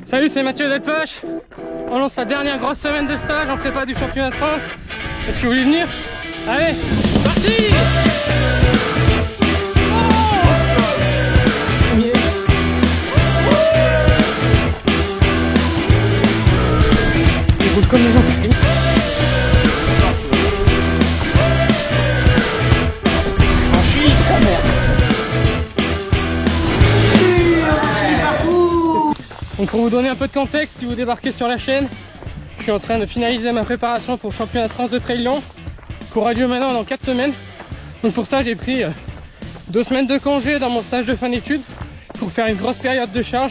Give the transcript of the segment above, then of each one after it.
Salut, c'est Mathieu Delpech. On lance la dernière grosse semaine de stage en prépa du championnat de France. Est-ce que vous voulez venir? Allez, parti! Il roule comme les entraînés. J'en suis sa mère. Donc pour vous donner un peu de contexte, si vous débarquez sur la chaîne, je suis en train de finaliser ma préparation pour le championnat de France de trail long qui aura lieu maintenant dans 4 semaines. Donc pour ça j'ai pris 2 semaines de congé dans mon stage de fin d'études pour faire une grosse période de charge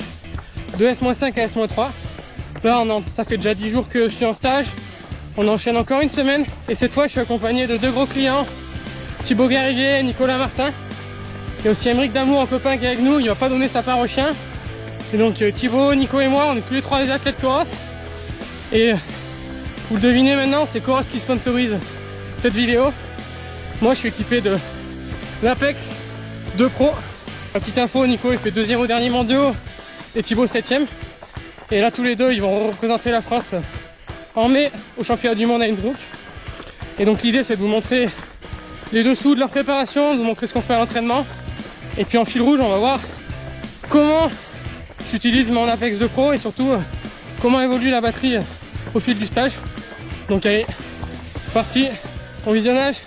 de S-5 à S-3. Là ça fait déjà 10 jours que je suis en stage, on enchaîne encore une semaine et cette fois je suis accompagné de 2 gros clients, Thibaut Garriguet et Nicolas Martin. Il y a aussi Aymeric Damour, un copain qui est avec nous, il va pas donner sa part au chien. Et donc Thibaut, Nico et moi, on est tous les 3 des athlètes Coros. Et vous le devinez maintenant, c'est Coros qui sponsorise cette vidéo. Moi je suis équipé de l'Apex 2 Pro. La petite info, Nico il fait 2e au dernier mondiaux et Thibaut 7e. Et là tous les deux ils vont représenter la France en mai au championnat du monde à Innsbruck. Et donc l'idée c'est de vous montrer les dessous de leur préparation, de vous montrer ce qu'on fait à l'entraînement. Et puis en fil rouge on va voir comment j'utilise mon Apex 2 Pro et surtout comment évolue la batterie au fil du stage. Donc allez, c'est parti, bon visionnage.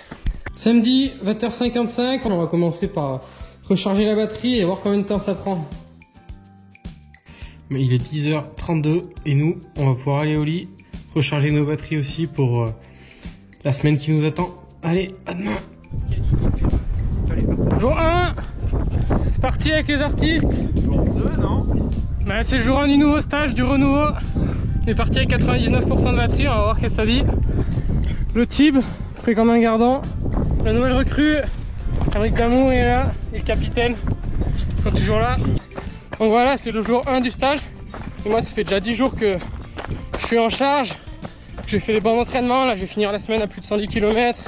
Samedi 20h55, on va commencer par recharger la batterie et voir combien de temps ça prend. Mais il est 10h32 et nous, on va pouvoir aller au lit, recharger nos batteries aussi pour la semaine qui nous attend. Allez, à demain. Jour 1, c'est parti avec les artistes. Jour 2, non? Bah, c'est le jour 1 du nouveau stage, du renouveau. On est parti avec 99% de batterie, on va voir qu'est-ce que ça dit. Le Tib, pris comme un gardant. La nouvelle recrue, Aymeric Damour est là, et le capitaine, ils sont toujours là. Donc voilà, c'est le jour 1 du stage. Et moi, ça fait déjà 10 jours que je suis en charge. J'ai fait des bons entraînements, là je vais finir la semaine à plus de 110 km.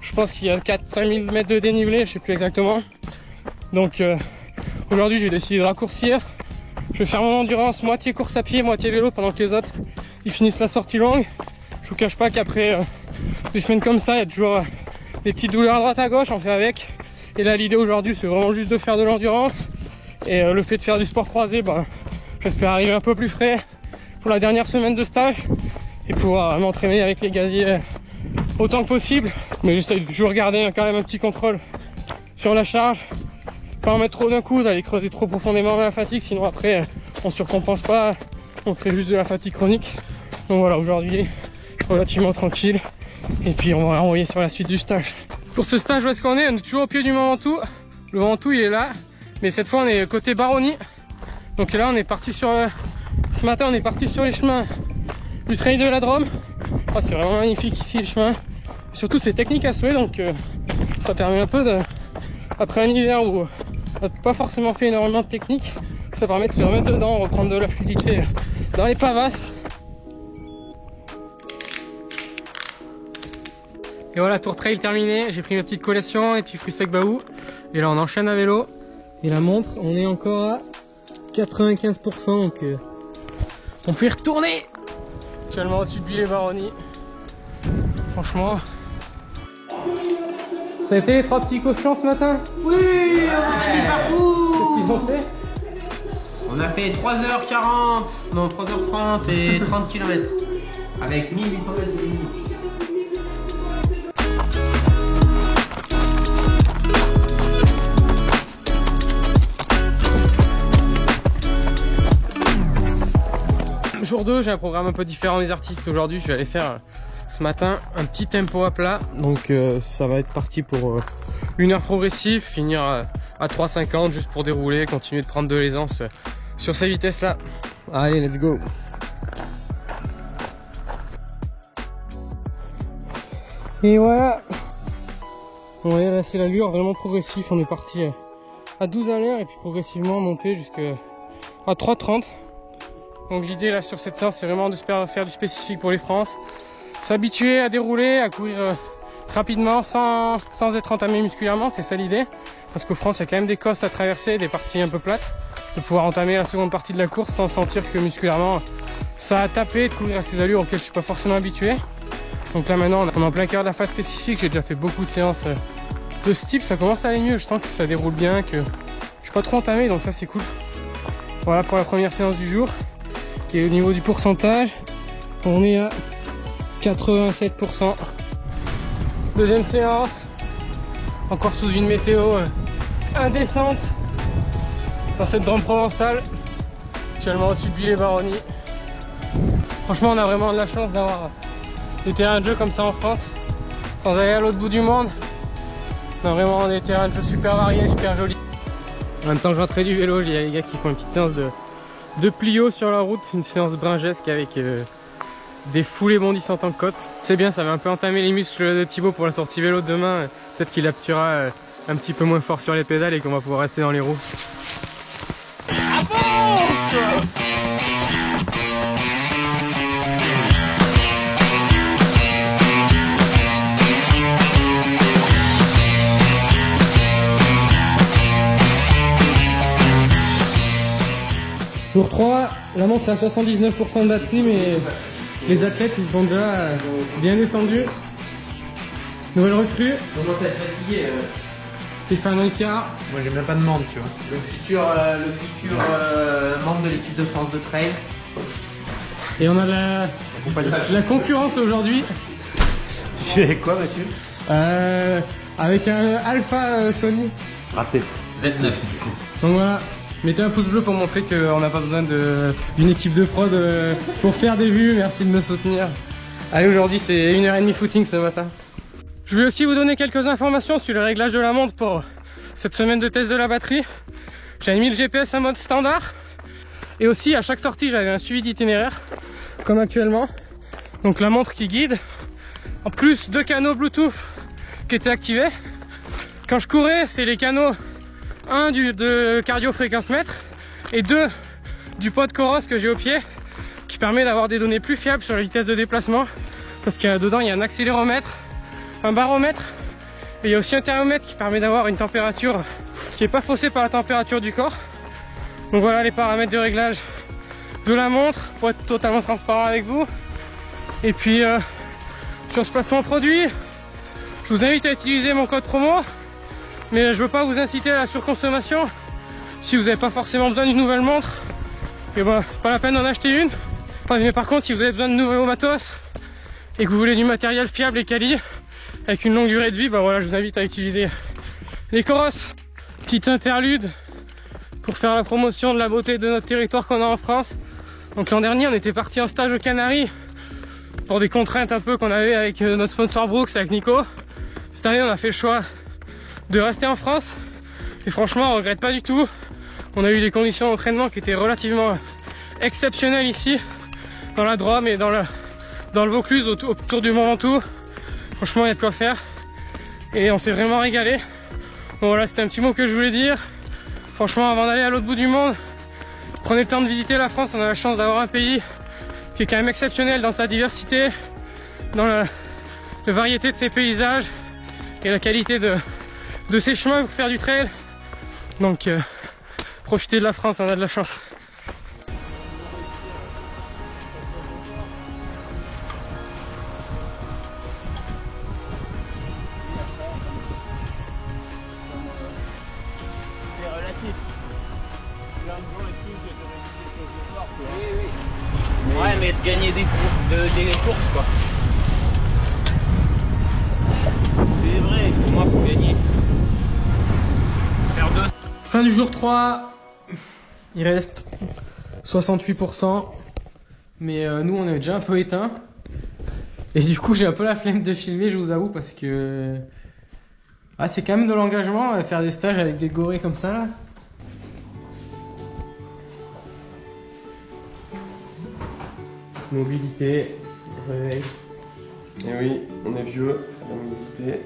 Je pense qu'il y a 4-5 000 mètres de dénivelé, je sais plus exactement. Donc aujourd'hui, j'ai décidé de raccourcir. Je vais faire mon endurance, moitié course à pied, moitié vélo pendant que les autres ils finissent la sortie longue. Je vous cache pas qu'après des semaines comme ça, il y a toujours des petites douleurs à droite à gauche, on fait avec. Et là l'idée aujourd'hui c'est vraiment juste de faire de l'endurance. Et le fait de faire du sport croisé, bah, j'espère arriver un peu plus frais pour la dernière semaine de stage. Et pouvoir m'entraîner avec les gaziers autant que possible. Mais j'essaie de toujours garder quand même un petit contrôle sur la charge. Pas en mettre trop d'un coup, d'aller creuser trop profondément dans la fatigue, sinon après on surcompense pas, on crée juste de la fatigue chronique. Donc voilà, aujourd'hui relativement tranquille et puis on va envoyer sur la suite du stage. Pour ce stage, où est-ce qu'on est? On est toujours au pied du Mont Ventoux. Le Ventoux il est là, mais cette fois on est côté Baronnie. Donc là on est parti sur ce matin on est parti sur les chemins du trail de la Drôme. Oh, c'est vraiment magnifique ici les chemins, surtout c'est technique à souhait, donc ça permet un peu de, après un hiver où on n'a pas forcément fait énormément de technique, ça permet de se remettre dedans, reprendre de la fluidité dans les pavasses. Et voilà, tour trail terminé, j'ai pris ma petite collation et puis fruits secs Baou. Et là on enchaîne à vélo. Et la montre, on est encore à 95%, donc on peut y retourner. Actuellement au-dessus de Bulle-et-Baronnie. Franchement, ça a été les 3 petits cochons ce matin? Oui, on fait partout. Qu'est-ce qu'ils ont fait? On a fait 3h40, non 3h30 et 30 km avec 1800 mètres de limite. Jour 2, j'ai un programme un peu différent des artistes. Aujourd'hui, je vais aller faire ce matin un petit tempo à plat. Donc ça va être parti pour 1 heure progressive, finir à 3,50 juste pour dérouler, continuer de prendre de l'aisance sur ces vitesses là. Allez, let's go. Et voilà. On va laisser l'allure vraiment progressive. On est parti à 12 à l'heure et puis progressivement monter jusqu'à 3,30. Donc l'idée là sur cette séance, c'est vraiment de faire du spécifique pour les France, s'habituer à dérouler, à courir rapidement sans être entamé musculairement, c'est ça l'idée. Parce qu'au France, il y a quand même des cosses à traverser, des parties un peu plates. de pouvoir entamer la seconde partie de la course sans sentir que musculairement ça a tapé, de courir à ces allures auxquelles je suis pas forcément habitué. Donc là maintenant on est en plein cœur de la phase spécifique, j'ai déjà fait beaucoup de séances de ce type, ça commence à aller mieux, je sens que ça déroule bien, que je suis pas trop entamé, donc ça c'est cool. Voilà pour la première séance du jour. Et au niveau du pourcentage, on est à 87%. Deuxième séance, encore sous une météo indécente dans cette Drôme provençale, actuellement au-dessus de Buis-les-Baronnies. Franchement on a vraiment de la chance d'avoir des terrains de jeu comme ça en France, sans aller à l'autre bout du monde. On a vraiment des terrains de jeu super variés, super jolis. En même temps que j'entrais du vélo, il y a les gars qui font une petite séance de plio sur la route, une séance bringesque avec des foulées bondissantes en côte. C'est bien, ça va un peu entamer les muscles de Thibaut pour la sortie vélo de demain. Peut-être qu'il appuiera un petit peu moins fort sur les pédales et qu'on va pouvoir rester dans les roues. Jour 3, la montre à 79% de batterie, mais les athlètes ils sont déjà bien descendus. Nouvelle recrue. Comment ça va être fatigué Stéphane Oncard. Moi j'ai même pas de demande, tu vois. le futur membre de l'équipe de France de trail. Et on a la concurrence aujourd'hui. Tu fais quoi, Mathieu? Avec un Alpha Sony. Raté. Z9. Donc voilà, mettez un pouce bleu pour montrer qu'on n'a pas besoin d'une équipe de prod pour faire des vues. Merci de me soutenir. Allez, aujourd'hui c'est 1h30 footing ce matin. Je vais aussi vous donner quelques informations sur le réglage de la montre pour cette semaine de test de la batterie. J'ai mis le GPS en mode standard. Et aussi à chaque sortie j'avais un suivi d'itinéraire, comme actuellement. Donc la montre qui guide. En plus 2 canaux Bluetooth qui étaient activés. Quand je courais, c'est les canaux 1 de cardio fréquence mètre et 2 du pod Coros que j'ai au pied, qui permet d'avoir des données plus fiables sur la vitesse de déplacement, parce qu'il y a dedans il y a un accéléromètre, un baromètre, et il y a aussi un thermomètre qui permet d'avoir une température qui n'est pas faussée par la température du corps. Donc voilà les paramètres de réglage de la montre pour être totalement transparent avec vous. Et puis sur ce placement produit, je vous invite à utiliser mon code promo, mais je veux pas vous inciter à la surconsommation. Si vous n'avez pas forcément besoin d'une nouvelle montre, et ben c'est pas la peine d'en acheter une. Mais par contre, si vous avez besoin de nouveaux matos et que vous voulez du matériel fiable et quali avec une longue durée de vie, ben voilà, je vous invite à utiliser les Coros. Petite interlude pour faire la promotion de la beauté de notre territoire qu'on a en France. Donc l'an dernier, on était parti en stage aux Canaries pour des contraintes un peu qu'on avait avec notre sponsor Brooks, avec Nico. Cette année, on a fait le choix de rester en France et franchement on regrette pas du tout. On a eu des conditions d'entraînement qui étaient relativement exceptionnelles ici dans la Drôme et dans le Vaucluse autour du Mont Ventoux. Franchement il y a de quoi faire et on s'est vraiment régalé. Bon voilà, c'était un petit mot que je voulais dire. Franchement, avant d'aller à l'autre bout du monde, prenez le temps de visiter la France. On a la chance d'avoir un pays qui est quand même exceptionnel dans sa diversité, dans la variété de ses paysages et la qualité de ses chemins pour faire du trail. Donc profitez de la France, on a de la chance. Ouais, mais de gagner des courses quoi. C'est vrai, pour moi faut gagner. Faire 2. Fin du jour 3, il reste 68%, mais nous on est déjà un peu éteint. Et du coup j'ai un peu la flemme de filmer, je vous avoue, parce que c'est quand même de l'engagement, faire des stages avec des gorées comme ça là. Mobilité, réveil. Et oui, on est vieux, la mobilité.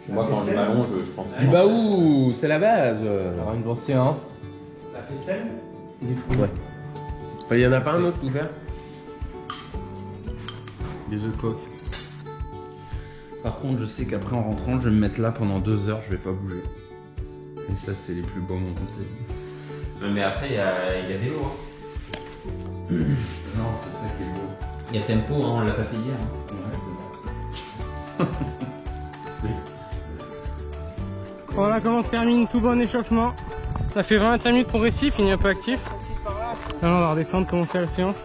Moi, quand je m'allonge, je pense. Du baou, c'est la base. Alors une grosse séance. La faisselle? Des fruits. Ouais. Il y en a pas un autre ouvert? Des œufs coques. Par contre, je sais qu'après en rentrant, je vais me mettre là pendant 2 heures, je vais pas bouger. Et ça, c'est les plus beaux moments. Mais après, il y a vélo. Hein. Non, c'est ça qui est beau. Il y a tempo, hein, on l'a pas fait hier. Hein. Ouais, c'est vrai. Voilà comment se termine tout bon échauffement. On a fait 25 minutes progressif, fini un peu actif. Là, on va redescendre, commencer la séance.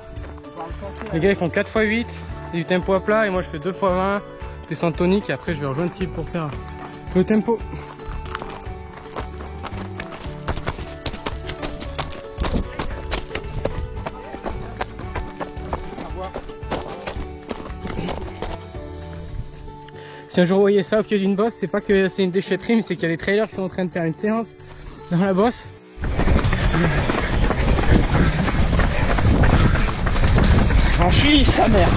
Les gars ils font 4x8, du tempo à plat et moi je fais 2x20. Je descends tonique et après je vais rejoindre Type pour faire le tempo. Si un jour vous voyez ça au pied d'une bosse, c'est pas que c'est une déchetterie, mais c'est qu'il y a des trailers qui sont en train de faire une séance dans la bosse. Franchis sa mère.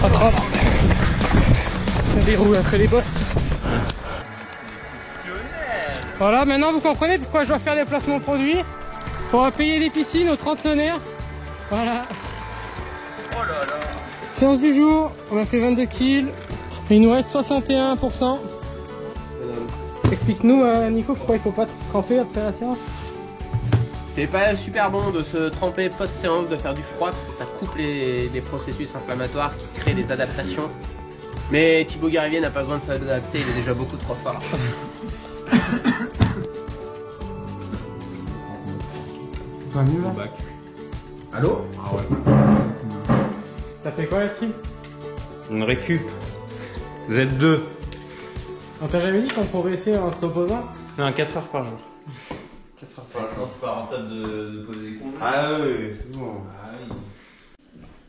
À 30. Ça déroule après les bosses. Voilà, maintenant vous comprenez pourquoi je dois faire des placements produits. Pour payer les piscines aux trentenaires. Voilà. Oh là là. Séance du jour, on a fait 22 kills. Il nous reste 61%. Explique-nous Nico pourquoi il faut pas se tremper après la séance. C'est pas super bon de se tremper post-séance, de faire du froid parce que ça coupe les processus inflammatoires qui créent des adaptations. Mais Thibaut Garivier n'a pas besoin de s'adapter, il est déjà beaucoup trop fort. Ça va mieux là? Allô? Ah ouais. T'as fait quoi là-dessus? Une récup. Z2. On t'a jamais dit qu'on progressait en se reposant? Non, 4 heures par jour. 4 heures Pour l'instant, c'est pas rentable de poser des comptes. Ah ouais, c'est bon. Ah oui.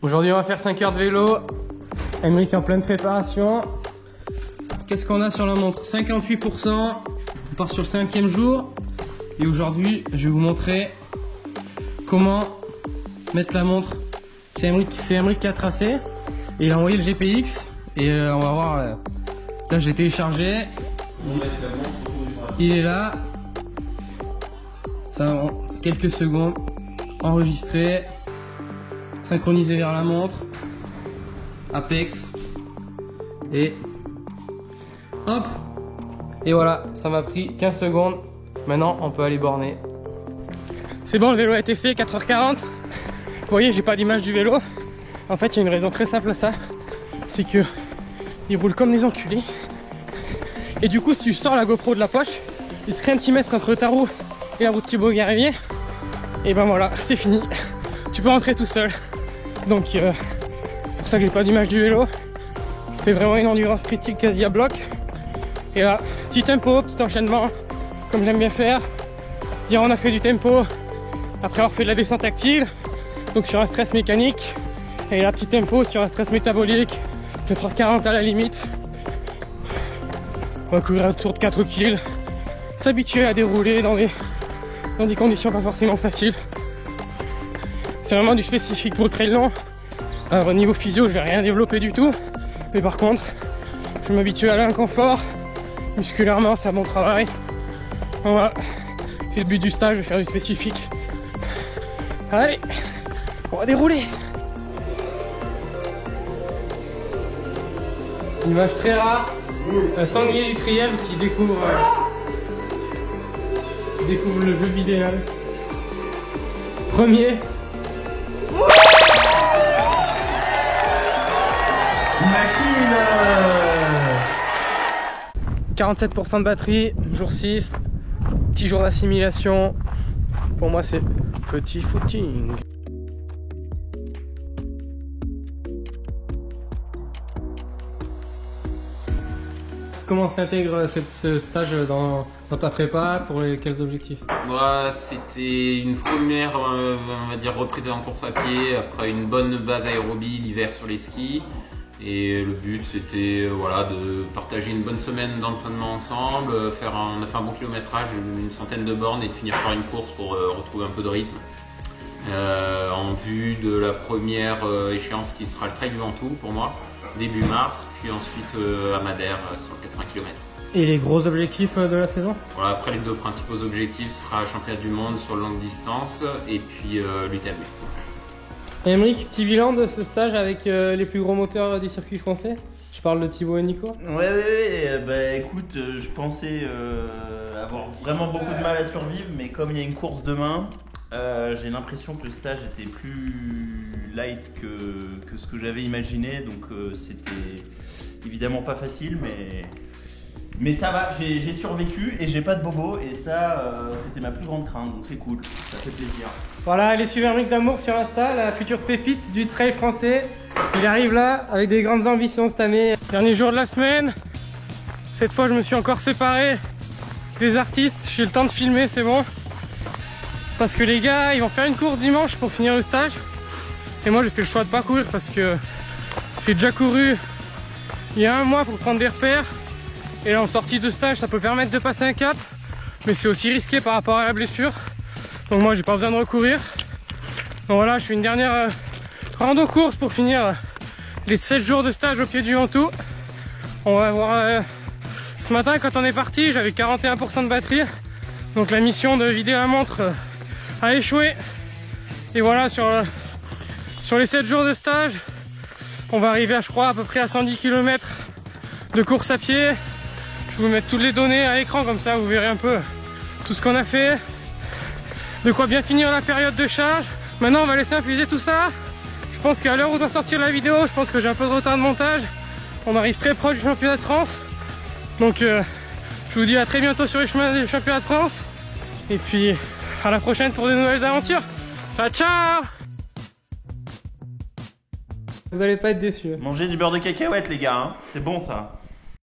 Aujourd'hui on va faire 5 heures de vélo. Emric en pleine préparation. Qu'est-ce qu'on a sur la montre? 58%. On part sur le 5e jour. Et aujourd'hui je vais vous montrer comment mettre la montre. C'est Emric qui a tracé. Et il a envoyé le GPX. Et on va voir. Là je l'ai téléchargé. Il est là. Ça en quelques secondes. Enregistré. Synchronisé vers la montre. Apex. Et hop. Et voilà, ça m'a pris 15 secondes. Maintenant on peut aller borner. C'est bon, le vélo a été fait, 4h40. Vous voyez, j'ai pas d'image du vélo. En fait, il y a une raison très simple à ça. C'est que il roule comme des enculés. Et du coup, si tu sors la GoPro de la poche, il se crée un petit mètre entre ta roue et la roue de Thibaut Garivier. Et ben voilà, c'est fini. Tu peux rentrer tout seul. Donc c'est pour ça que j'ai pas d'image du vélo. C'était vraiment une endurance critique quasi à bloc. Et là, petit tempo, petit enchaînement, comme j'aime bien faire. Hier on a fait du tempo après avoir fait de la descente active, donc sur un stress mécanique. Et là, petit tempo sur un stress métabolique, 4h40 à la limite. On va courir autour de 4 kills, s'habituer à dérouler dans des conditions pas forcément faciles. C'est vraiment du spécifique pour le trail long. Alors, au niveau physio, je vais rien développer du tout. Mais par contre, je vais m'habituer à l'inconfort. Musculairement, c'est un bon travail. Voilà. C'est le but du stage, de faire du spécifique. Allez, on va dérouler. Une image très rare. Un sanglier du triel qui découvre le jeu vidéo. Premier. 47% de batterie, jour 6, petit jour d'assimilation. Pour moi, c'est petit footing. Comment s'intègre ce stage dans ta prépa? Pour quels objectifs? Moi, c'était une première, on va dire, reprise en course à pied après une bonne base aérobie l'hiver sur les skis. Et le but, c'était voilà, de partager une bonne semaine d'entraînement ensemble, on a fait un bon kilométrage, une centaine de bornes et de finir par une course pour retrouver un peu de rythme. En vue de la première échéance qui sera le Trail du Ventoux pour moi, début mars, puis ensuite à Madère sur 80 km. Et les gros objectifs de la saison? Voilà, après les deux principaux objectifs sera championnat du monde sur longue distance et puis l'UTMB. Emric, petit bilan de ce stage avec les plus gros moteurs du circuit français. Je sais parles de Thibaut et Nico? Ouais, bah écoute, je pensais avoir vraiment beaucoup de mal à survivre, mais comme il y a une course demain, j'ai l'impression que le stage était plus light que ce que j'avais imaginé, donc c'était évidemment pas facile, mais ça va, j'ai survécu et j'ai pas de bobo, et ça c'était ma plus grande crainte, donc c'est cool, ça fait plaisir. Voilà, allez suivre Aymeric Damour sur Insta, la future pépite du trail français. Il arrive là avec des grandes ambitions cette année. Dernier jour de la semaine. Cette fois je me suis encore séparé des artistes, j'ai le temps de filmer, c'est bon. Parce que les gars ils vont faire une course dimanche pour finir le stage. Et moi j'ai fait le choix de pas courir parce que j'ai déjà couru il y a un mois pour prendre des repères. Et là en sortie de stage ça peut permettre de passer un cap. Mais c'est aussi risqué par rapport à la blessure. Donc moi j'ai pas besoin de recourir. Donc voilà, je fais une dernière rando course pour finir les 7 jours de stage au pied du Ventoux. On va voir ce matin quand on est parti, j'avais 41% de batterie. Donc la mission de vider la montre a échoué. Et voilà, sur les 7 jours de stage, on va arriver à, je crois, à peu près à 110 km de course à pied. Je vais vous mettre toutes les données à l'écran, comme ça vous verrez un peu tout ce qu'on a fait. De quoi bien finir la période de charge. Maintenant on va laisser infuser tout ça. Je pense qu'à l'heure où doit sortir la vidéo, je pense que j'ai un peu de retard de montage. On arrive très proche du championnat de France. Donc je vous dis à très bientôt sur les chemins du championnat de France. Et puis à la prochaine pour de nouvelles aventures. Ciao ciao. Vous allez pas être déçus. Mangez du beurre de cacahuète les gars, hein. C'est bon ça.